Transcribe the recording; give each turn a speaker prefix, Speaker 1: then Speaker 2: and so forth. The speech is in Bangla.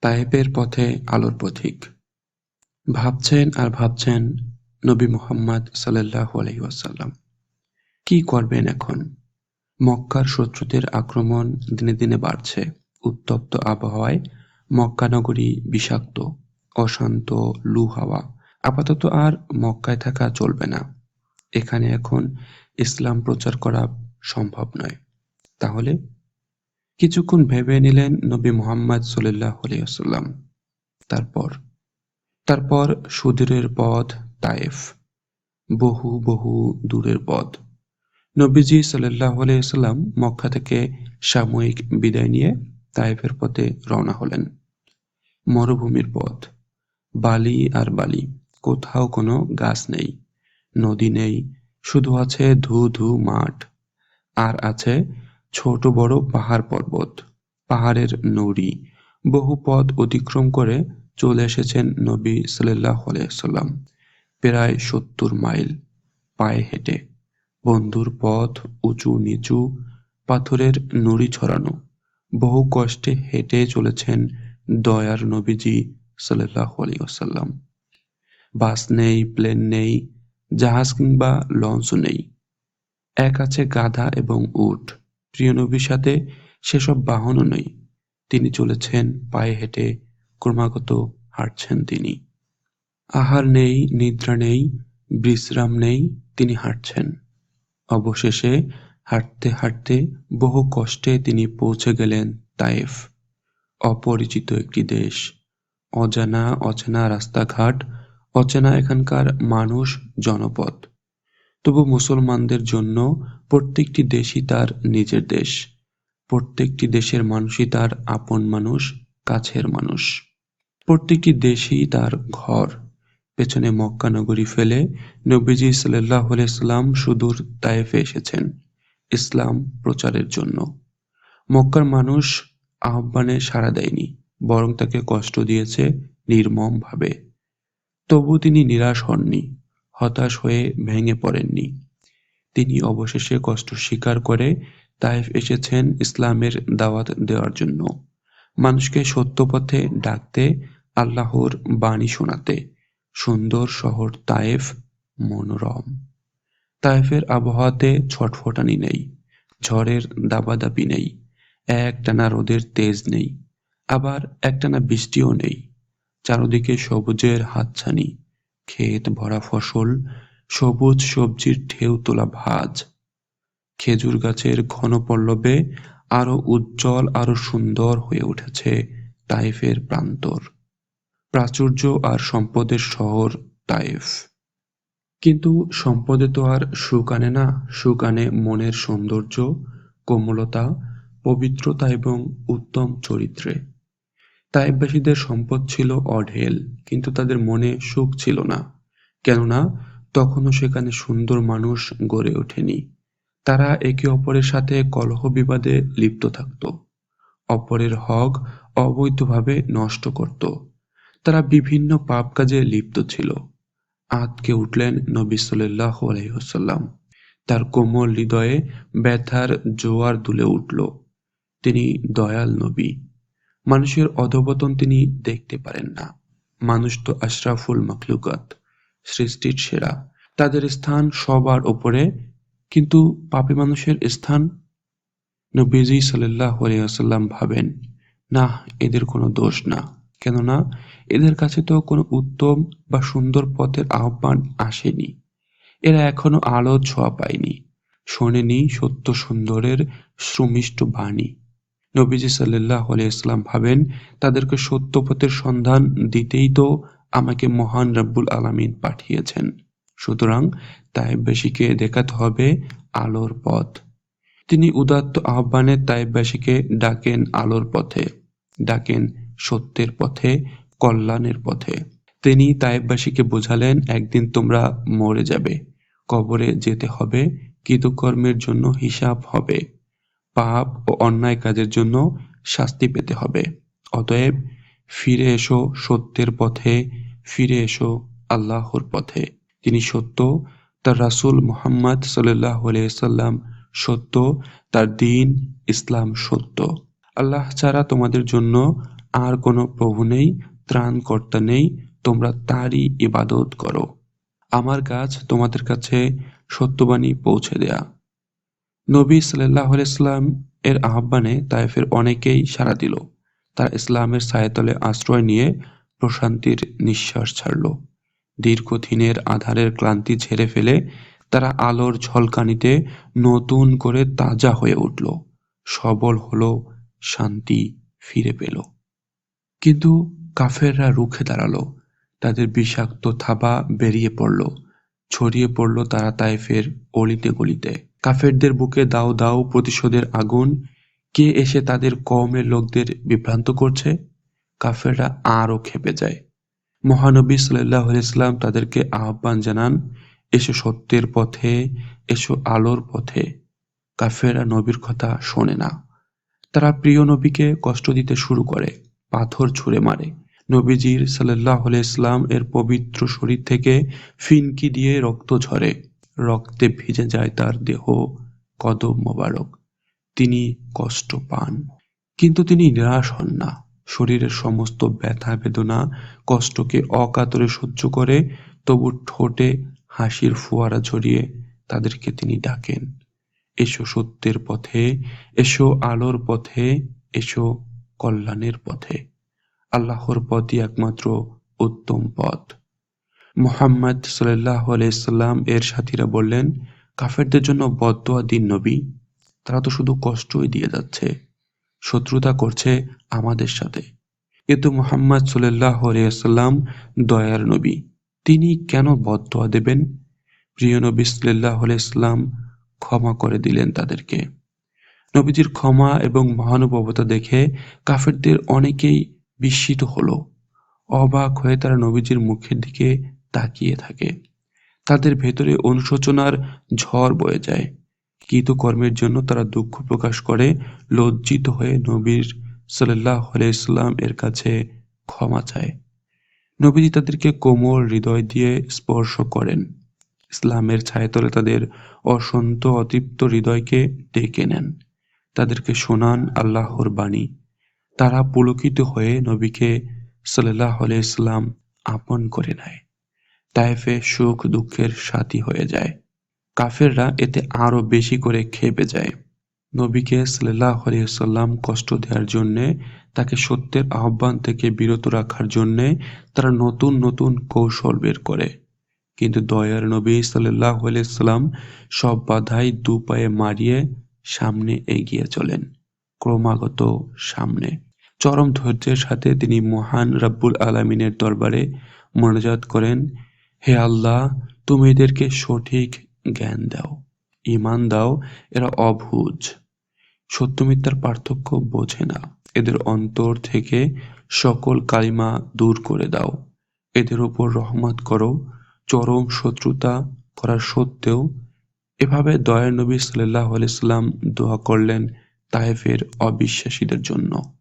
Speaker 1: তায়েফের পথে আলোর পথিক। ভাবছেন আর ভাবছেন নবী মুহাম্মদ সাল্লাল্লাহু আলাইহি ওয়াসাল্লাম কি করবেন এখন। মক্কার শত্রুদের আক্রমণ দিনে দিনে বাড়ছে। উত্তপ্ত আবহাওয়ায় মক্কা নগরী বিষাক্ত, অশান্ত লু হাওয়া। আপাতত আর মক্কায় থাকা চলবে না। এখানে এখন ইসলাম প্রচার করা সম্ভব নয়। তাহলে কিছুক্ষণ ভেবে নিলেন নবী মুহাম্মদ সাল্লাল্লাহু আলাইহি ওয়াসাল্লাম। তারপর তারপর সুদূরের পথ তায়েফ, বহু বহু দূরের পথ। নবীজি সাল্লাল্লাহু আলাইহি ওয়াসাল্লাম মক্কা থেকে সাময়িক বিদায় নিয়ে তায়েফের পথে রওনা হলেন। মরুভূমির পথ, বালি আর বালি, কোথাও কোনো গাছ নেই, নদী নেই, শুধু আছে ধু ধু মাঠ, আর আছে ছোট বড় পাহাড় পর্বত, পাহাড়ের নুড়ি। বহু পথ অতিক্রম করে চলে এসেছেন নবী সাল্লাল্লাহু আলাইহি ওয়াসাল্লাম প্রায় ৭০ মাইল পায়ে হেঁটে। বন্ধুর পথ উঁচু নিচু, পাথরের নুড়ি ছড়ানো। বহু কষ্টে হেঁটে চলেছেন দয়ার নবীজি সাল্লাল্লাহু আলাইহি ওয়াসাল্লাম। বাস নেই, প্লেন নেই, জাহাজ কিংবা লঞ্চও নেই। এক আছে গাধা এবং উট। প্রিয় নবীর সাথে সেসব বাহনও নেই। তিনি চলেছেন পায়ে হেঁটে, ক্রমাগত হাঁটছেন তিনি। আহার নেই, নিদ্রা নেই, বিশ্রাম নেই, তিনি হাঁটছেন। অবশেষে হাঁটতে হাঁটতে বহু কষ্টে তিনি পৌঁছে গেলেন তায়েফ। অপরিচিত একটি দেশ, অজানা অচেনা রাস্তাঘাট, অচেনা এখানকার মানুষ, জনপদ। তবু মুসলমানদের জন্য প্রত্যেকটি দেশই তার নিজের দেশ। প্রত্যেকটি দেশের মানুষই তার আপন মানুষ, কাছের মানুষ। প্রত্যেকটি দেশই তার ঘর। পেছনে মক্কা নগরী ফেলে নবীজি সাল্লাল্লাহু আলাইহি ওয়াসাল্লাম সুদূর তায়েফে এসেছেন ইসলাম প্রচারের জন্য। মক্কার মানুষ আহ্বানে সাড়া দেয়নি, বরং তাকে কষ্ট দিয়েছে নির্মমভাবে। তবু তিনি নিরাশ হননি, হতাশ হয়ে ভেঙে পড়েননি। তিনি অবশেষে কষ্ট স্বীকার করে তায়েফ এসেছেন ইসলামের দাওয়াত দেওয়ার জন্য, মানুষকে সত্য পথে ডাকতে, আল্লাহর বাণী শোনাতে। সুন্দর শহর তায়েফ, মনোরম। তায়েফের আবহাওয়াতে ছটফটানি নেই, ঝড়ের দাবাদাবি নেই, একটানা রোদের তেজ নেই, আবার একটানা বৃষ্টিও নেই। চারদিকে সবুজের হাতছানি, ক্ষেত ভরা ফসল, সবুজ সবজির ঢেউ তোলা ভাঁজ। খেজুর গাছের ঘন পল্লবে আরো উজ্জ্বল, আরো সুন্দর হয়ে উঠেছে তায়েফের প্রান্তর। প্রাচুর্য আর সম্পদের শহর তায়েফ। কিন্তু সম্পদে তো আর সুখ আনে না। সুখ আনে মনের সৌন্দর্য, কোমলতা, পবিত্রতা এবং উত্তম চরিত্রে। তায়েফবাসীদের সম্পদ ছিল অঢেল, কিন্তু তাদের মনে সুখ ছিল না। কেননা তখনও সেখানে সুন্দর মানুষ গড়ে ওঠেনি। তারা একে অপরের সাথে কলহ বিবাদে লিপ্ত থাকত, অপরের হক অবৈধভাবে নষ্ট করত। তারা বিভিন্ন পাপ কাজে লিপ্ত ছিল। আঁতকে উঠলেন নবী সাল্লাল্লাহু আলাইহি ওয়াসাল্লাম। তার কোমল হৃদয়ে ব্যথার জোয়ার দুলে উঠল। তিনি দয়াল নবী। মানুষের অধঃপতন তিনি দেখতে পারেন না। মানুষ তো আশরাফুল মাখলুকাত, সৃষ্টির সেরা। তাদের স্থান সবার ওপরে, কিন্তু পাপী মানুষের স্থান। নবীজি সাল্লাল্লাহু আলাইহি ওয়াসাল্লাম ভাবেন, না, এদের কোনো দোষ না। কেননা এদের কাছে তো কোনো উত্তম বা সুন্দর পথের আহ্বান আসেনি। এরা এখনো আলোর ছোঁয়া পায়নি, শোনেনি সত্য সুন্দরের সুমিষ্ট বাণী। নবীজি সাল্লাল্লাহু আলাইহি ওয়াসাল্লাম ভাবেন, তাদেরকে সত্য পথের সন্ধান দিতেই তো আমাকে মহান রব্বুল আলামিন পাঠিয়েছেন। সুতরাং তায়েফবাসীকে দেখাতে হবে আলোর পথ। তিনি উদাত্ত আহ্বানে তায়েফবাসীকে ডাকেন আলোর পথে, ডাকেন সত্যের পথে, কল্যাণের পথে। তিনি তায়েফবাসীকে বোঝালেন, একদিন তোমরা মরে যাবে, কবরে যেতে হবে, কৃতকর্মের জন্য হিসাব হবে, পাপ ও অন্যায় কাজের জন্য শাস্তি পেতে হবে। অতএব ফিরে এসো সত্যের পথে, ফিরে এসো আল্লাহর পথে। তিনি সত্য, তার রাসূল মুহাম্মদ সাল্লাল্লাহু আলাইহি ওয়াসাল্লাম সত্য, তার দ্বীন ইসলাম সত্য। আল্লাহ ছাড়া তোমাদের জন্য আর কোনো প্রভু নেই, ত্রাণকর্তা নেই, তোমরা তারই ইবাদত করো। আমার কাজ তোমাদের কাছে সত্যবাণী পৌঁছে দেয়া। নবী সাল্লাল্লাহু আলাইহি ওয়াসাল্লাম এর আহ্বানে তায়েফের অনেকেই সাড়া দিল। তারা ইসলামের ছায়াতলে আশ্রয় নিয়ে প্রশান্তির নিঃশ্বাস ছাড়ল। দীর্ঘদিনের আঁধারের ক্লান্তি ঝেড়ে ফেলে তারা আলোর ঝলকানিতে নতুন করে তাজা হয়ে উঠল, সবল হলো, শান্তি ফিরে পেল। কিন্তু কাফেররা রুখে দাঁড়ালো। তাদের বিষাক্ত থাবা বেরিয়ে পড়ল, ছড়িয়ে পড়ল তারা তায়েফের অলিতে গলিতে। কাফেরদের বুকে দাউ দাউ প্রতিশোধের আগুন। কে এসে তাদের কওমের লোকদের বিভ্রান্ত করছে? কাফেররা আরও ক্ষেপে যায়। মহানবী সাল্লাল্লাহু আলাইহি ওয়াসাল্লাম তাদেরকে আহ্বান জানান, এসো সত্যের পথে, এসো আলোর পথে। কাফেররা নবীর কথা শোনে না। তারা প্রিয় নবীকে কষ্ট দিতে শুরু করে, পাথর ছুঁড়ে মারে। নবীজির সাল্লাল্লাহু আলাইহি ওয়াসাল্লাম এর পবিত্র শরীর থেকে ফিনকি দিয়ে রক্ত ঝরে, রক্তে ভিজে যায় তার দেহ, কদম মোবারক। তিনি কষ্ট পান, কিন্তু তিনি নিরাশ হন না। শরীরের সমস্ত ব্যথা বেদনা কষ্টকে অকাতরে সহ্য করে তবু ঠোঁটে হাসির ফোয়ারা ঝরিয়ে তাদেরকে তিনি ডাকেন, এসো সত্যের পথে, এসো আলোর পথে, এসো কল্যাণের পথে। আল্লাহর পথই একমাত্র উত্তম পথ। মুহাম্মদ সাল্লাল্লাহু আলাইহি সাল্লাম এর সাথীরা বললেন, কাফেরদের জন্য বদদোয়া দিন নবী, তারা তো শুধু কষ্টই দিয়ে যাচ্ছে, শত্রুতা করছে আমাদের সাথে। কিন্তু মুহাম্মদ সাল্লাল্লাহু আলাইহি সাল্লাম দয়ার নবী, তিনি কেন বদদোয়া দেবেন? প্রিয় নবী সাল্লাল্লাহু আলাইহি সাল্লাম ক্ষমা করে দিলেন তাদেরকে। নবীজির ক্ষমা এবং মহানুভবতা দেখে কাফেরদের অনেকেই বিস্মিত হলো। অবাক হয়ে তারা নবীজির মুখের দিকে তাকিয়ে থাকে। তাদের ভেতরে অনুশোচনার ঝড় বয়ে যায়। কৃতকর্মের জন্য তারা দুঃখ প্রকাশ করে লজ্জিত হয়ে নবীর সাল্লাল্লাহু আলাইহি সাল্লাম এর কাছে ক্ষমা চায়। নবীজি তাদেরকে কোমল হৃদয় দিয়ে স্পর্শ করেন। ইসলামের ছায়াতলে তাদের অসন্ত অতৃপ্ত হৃদয়কে ডেকে নেন। তাদেরকে শোনান আল্লাহর বাণী। তারা পুলকিত হয়ে নবীকে সাল্লাল্লাহু আলাইহি সাল্লাম আপন করে নেয়। তায়েফে সুখ দুঃখের সাথী হয়ে যায়। কাফেররা এতে আরো বেশি করে ক্ষেপে যায়। নবীকে সাল্লাল্লাহু আলাইহি সাল্লাম কষ্ট দেওয়ার জন্যে, তাকে সত্যের আহ্বান থেকে বিরত রাখার জন্যে তারা নতুন নতুন কৌশল বের করে। কিন্তু দয়ার নবী সাল্লাল্লাহু আলাইহি সাল্লাম সব বাধাই দুপায়ে মারিয়ে সামনে এগিয়ে চলেন, ক্রমাগত সামনে। চরম ধৈর্যের সাথে তিনি মহান রব্বুল আলামিনের দরবারে মোনাজাত করেন, হে আল্লাহ, তুমি এদেরকে সঠিক জ্ঞান দাও, ঈমান দাও। এরা অবুঝ, সত্য মিথ্যার পার্থক্য বোঝে না। এদের অন্তর থেকে সকল কালিমা দূর করে দাও। এদের উপর রহমত করো, চরম শত্রুতা করার সত্ত্বেও। এভাবে দয়ার নবী সাল্লাল্লাহু আলাইহি সাল্লাম দোয়া করলেন তায়েফের অবিশ্বাসীদের জন্য।